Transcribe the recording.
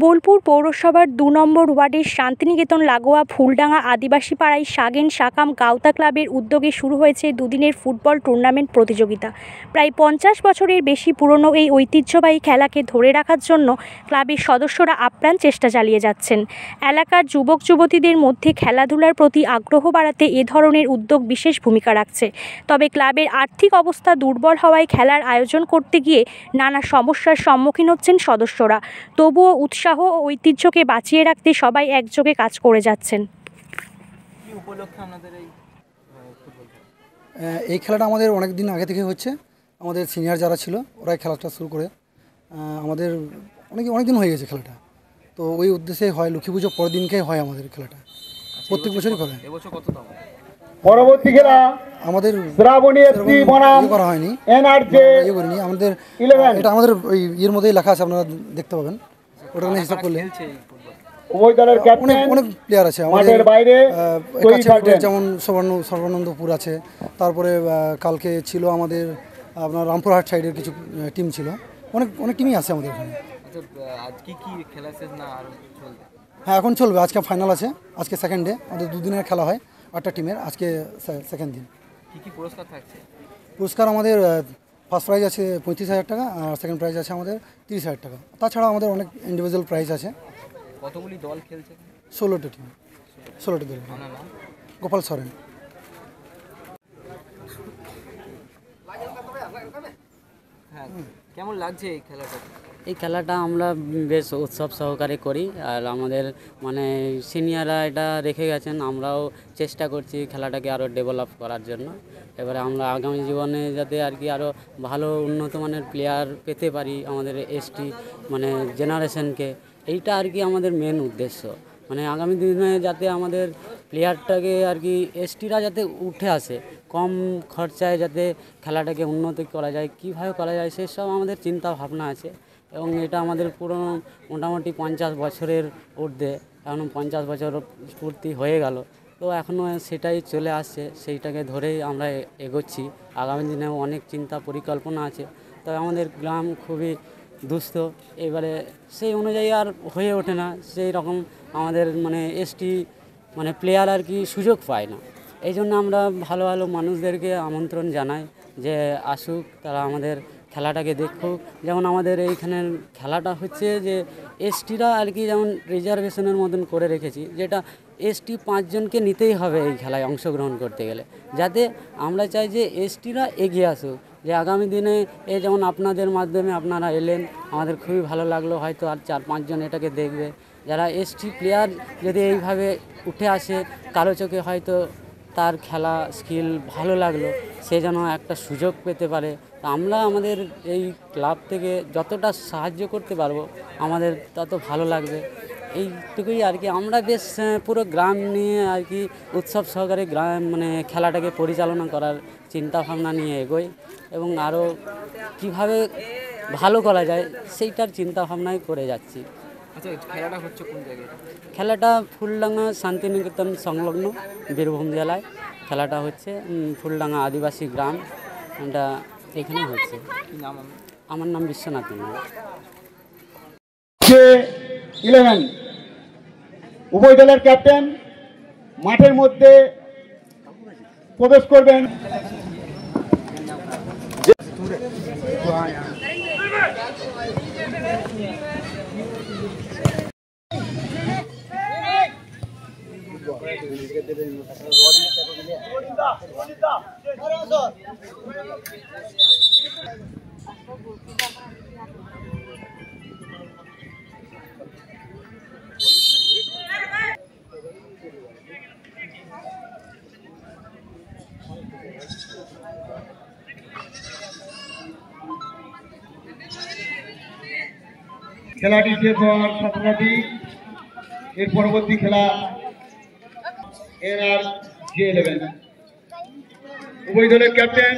বোলপুর পৌরসভার ২ নম্বর ওয়ার্ডের শান্তিনিকেতন লাগোয়া ফুলডাঙ্গা আদিবাসী পাড়ায় সাগেন সাকাম গাওতা ক্লাবের উদ্যোগে শুরু হয়েছে দুদিনের ফুটবল টুর্নামেন্ট প্রতিযোগিতা। প্রায় ৫০ বছরের বেশি পুরনো এই ঐতিহ্যবাহী খেলাকে ধরে রাখার জন্য ক্লাবের সদস্যরা আপ্রাণ চেষ্টা চালিয়ে যাচ্ছেন। এলাকার যুবক যুবতীদের মধ্যে খেলাধুলার প্রতি আগ্রহ বাড়াতে এ ধরনের উদ্যোগ বিশেষ ভূমিকা রাখছে। তবে ক্লাবের আর্থিক অবস্থা দুর্বল হওয়ায় খেলার আয়োজন করতে গিয়ে নানা সমস্যার সম্মুখীন হচ্ছেন সদস্যরা। তবুও উৎসাহ ও ঐতিহ্যকে বাঁচিয়ে রাখতে সবাই একযোগে কাজ করে যাচ্ছেন। এই খেলাটা আমাদের অনেক দিন আগে থেকে হচ্ছে। আমাদের সিনিয়র যারা ছিল ওরাই খেলাটা শুরু করে, আমাদের অনেক দিন হয়ে গেছে খেলাটা। তো ওই উদ্দেশ্যে হয়, লক্ষ্মী পুজো পরের দিনকে হয় আমাদের খেলাটা, প্রত্যেক বছরই করে। পরবর্তী খেলা আমাদের শ্রাবণী এফসি বনাম করা হয়নি, ইয়ে করিনি আমাদের। এটা আমাদের ওই এর মধ্যেই লেখা আছে, আপনারা দেখতে পাবেন। ওটা নিয়ে হিসাব করলে উভয় দলের ক্যাপ্টেন অনেক প্লেয়ার আছে আমাদের বাইরে, যেমন সর্বানন্দপুর আছে। তারপরে কালকে ছিল আমাদের আপনার রামপুরহাট সাইডের কিছু টিম ছিল, অনেক টিমই আছে আমাদের এখানে। আজকে কি খেলা শেষ না আর চলবে? হ্যাঁ, এখন চলবে। আজকে ফাইনাল আছে, আজকে সেকেন্ড ডে। আমাদের দুদিনের খেলা হয় 8টা টিমের, আজকে সেকেন্ড দিন। কি পুরস্কার থাকছে? পুরস্কার আমাদের ফার্স্ট প্রাইজ আছে 35,000 টাকা, আর সেকেন্ড প্রাইজ আছে আমাদের 30,000 টাকা। তাছাড়া আমাদের অনেক ইন্ডিভিজুয়াল প্রাইজ আছে। কতগুলি দল খেলছে? 16টা টিম, 16টা দল। গোপাল সরেন। হ্যাঁ, কেমন লাগছে এই খেলাটা? এই খেলাটা আমরা বেশ উৎসব সহকারে করি, আর আমাদের মানে সিনিয়ররা এটা রেখে গেছেন। আমরাও চেষ্টা করছি খেলাটাকে আরও ডেভেলপ করার জন্য। এবারে আমরা আগামী জীবনে যাতে আর কি আরও ভালো উন্নত মানের প্লেয়ার পেতে পারি আমাদের এসটি মানে জেনারেশনকে, এইটা আর কি আমাদের মেন উদ্দেশ্য। মানে আগামী দিনে যাতে আমাদের প্লেয়ারটাকে আর কি এসটিরা যাতে উঠে আসে, কম খরচায় যাতে খেলাটাকে উন্নতি করা যায়, কীভাবে করা যায় সেসব আমাদের চিন্তা ভাবনা আছে। এবং এটা আমাদের পুরো মোটামুটি 50 বছরের ঊর্ধ্বে, এখন 50 বছর পূর্তি হয়ে গেল। তো এখনও সেটাই চলে আসছে, সেইটাকে ধরেই আমরা এগোচ্ছি। আগামী দিনেও অনেক চিন্তা পরিকল্পনা আছে। তবে আমাদের গ্রাম খুবই দুস্থ, এবারে সেই অনুযায়ী আর হয়ে ওঠে না সেই রকম আমাদের মানে এসটি মানে প্লেয়ার আর কি সুযোগ পায় না। এই জন্য আমরা ভালো ভালো মানুষদেরকে আমন্ত্রণ জানাই যে আসুক, তারা আমাদের খেলাটাকে দেখুক। যেমন আমাদের এইখানের খেলাটা হচ্ছে যে এসটিরা আর কি যেমন রিজার্ভেশনের মতন করে রেখেছি, যেটা এসটি 5 জনকে নিতেই হবে এই খেলায় অংশগ্রহণ করতে গেলে, যাতে আমরা চাই যে এসটিরা এগিয়ে আসুক। যে আগামী দিনে এই যেমন আপনাদের মাধ্যমে আপনারা এলেন, আমাদের খুবই ভালো লাগলো। হয়তো আর 4-5 জন এটাকে দেখবে। যারা এসটি প্লেয়ার যদি এইভাবে উঠে আসে, কারো চোখে হয়তো তার খেলা স্কিল ভালো লাগলো, সে যেন একটা সুযোগ পেতে পারে। আমরা আমাদের এই ক্লাব থেকে যতটা সাহায্য করতে পারবো আমাদের তত ভালো লাগবে। এইটুকুই আর কি। আমরা বেশ পুরো গ্রাম নিয়ে আর কি উৎসব সহকারে গ্রাম মানে খেলাটাকে পরিচালনা করার চিন্তা ভাবনা নিয়ে এগোই, এবং আরও কীভাবে ভালো করা যায় সেইটার চিন্তা ভাবনাই করে যাচ্ছি। আচ্ছা, খেলাটা হচ্ছে কোন জায়গায়? খেলাটা ফুলডাঙ্গা শান্তিনিকেতন সংলগ্ন বীরভূম জেলায় খেলাটা হচ্ছে। ফুলডাঙ্গা আদিবাসী গ্রাম, এটা এখানে হচ্ছে। আমার নাম বিশ্বনাথ। 11 উভয় দলের ক্যাপ্টেন মাঠের মধ্যে প্রবেশ করবেন। খেলাটি শেষ হওয়ার সাথে সাথে এর পরবর্তী খেলা NRJ11 উভয় দলের ক্যাপ্টেন